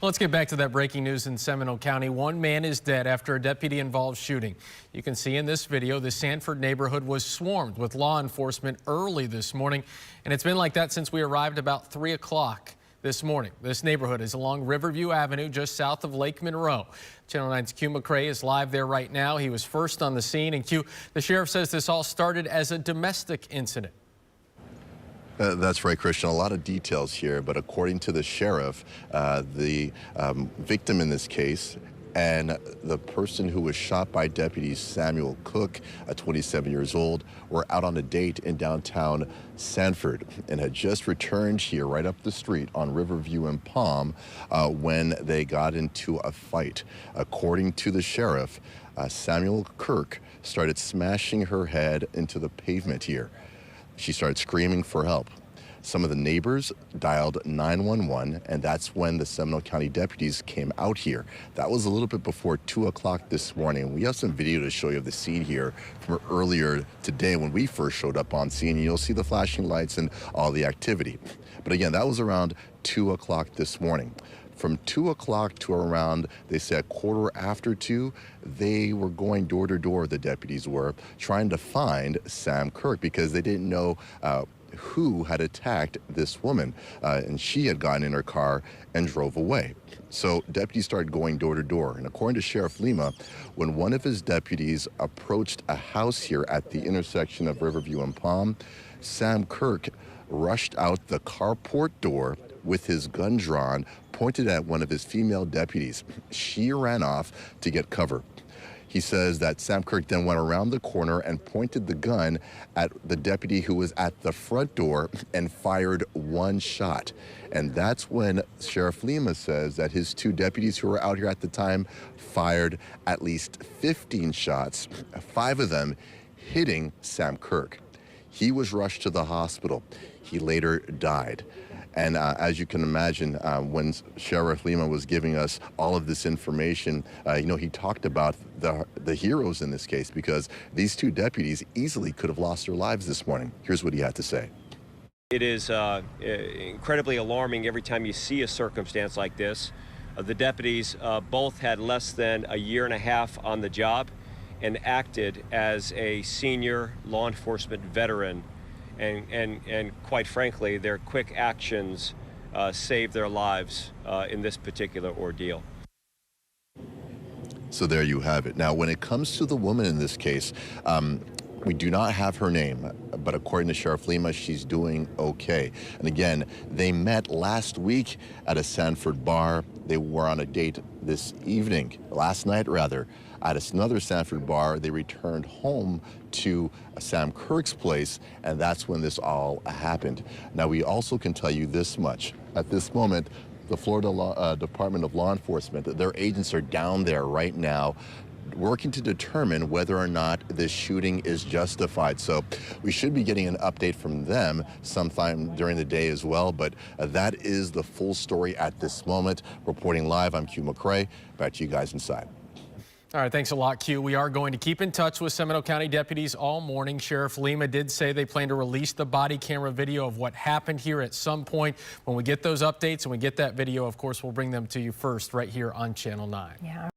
Let's get back to that breaking news in Seminole County. One man is dead after a deputy-involved shooting. You can see in this video the Sanford neighborhood was swarmed with law enforcement early this morning, and it's been like that since we arrived about 3 o'clock this morning. This neighborhood is along Riverview Avenue, just south of Lake Monroe. Channel 9's Q McCrae is live there right now. He was first on the scene, and Q, the sheriff says this all started as a domestic incident. That's right, Christian. A lot of details here, but according to the sheriff, the victim in this case and the person who was shot by deputies, Samuel Cook, 27 years old, were out on a date in downtown Sanford and had just returned here right up the street on Riverview and Palm when they got into a fight. According to the sheriff, Samuel Kirk started smashing her head into the pavement here. She started screaming for help. Some of the neighbors dialed 911, and that's when the Seminole County deputies came out here. That was a little bit before 2 o'clock this morning. We have some video to show you of the scene here from earlier today when we first showed up on scene. You'll see the flashing lights and all the activity. But again, that was around 2 o'clock this morning. From 2 o'clock to around, they said, 2:15, they were going door to door, the deputies were, trying to find Sam Kirk because they didn't know who had attacked this woman. And she had gotten in her car and drove away. So deputies started going door to door. And according to Sheriff Lima, when one of his deputies approached a house here at the intersection of Riverview and Palm, Sam Kirk rushed out the carport door with his gun drawn, pointed at one of his female deputies. She ran off to get cover. He says that Sam Kirk then went around the corner and pointed the gun at the deputy who was at the front door and fired one shot. And that's when Sheriff Lima says that his two deputies who were out here at the time fired at least 15 shots, 5 of them hitting Sam Kirk. He was rushed to the hospital. He later died. And as you can imagine, when Sheriff Lima was giving us all of this information, he talked about the heroes in this case because these two deputies easily could have lost their lives this morning. Here's what he had to say. It is incredibly alarming every time you see a circumstance like this. The deputies both had less than a year and a half on the job and acted as a senior law enforcement veteran. And quite frankly, their quick actions saved their lives in this particular ordeal. So there you have it. Now, when it comes to the woman in this case, we do not have her name, but according to Sheriff Lima, she's doing okay. And again, they met last week at a Sanford bar. They were on a date this evening, last night rather, at another Sanford bar. They returned home to Sam Kirk's place, and that's when this all happened. Now, we also can tell you this much. At this moment, the Florida Department of Law Enforcement, their agents are down there right now working to determine whether or not this shooting is justified. So we should be getting an update from them sometime during the day as well. But that is the full story at this moment. Reporting live, I'm Q McCrae. Back to you guys inside. All right, thanks a lot, Q. We are going to keep in touch with Seminole County deputies all morning. Sheriff Lima did say they plan to release the body camera video of what happened here at some point. When we get those updates and we get that video, of course, we'll bring them to you first right here on Channel 9. Yeah.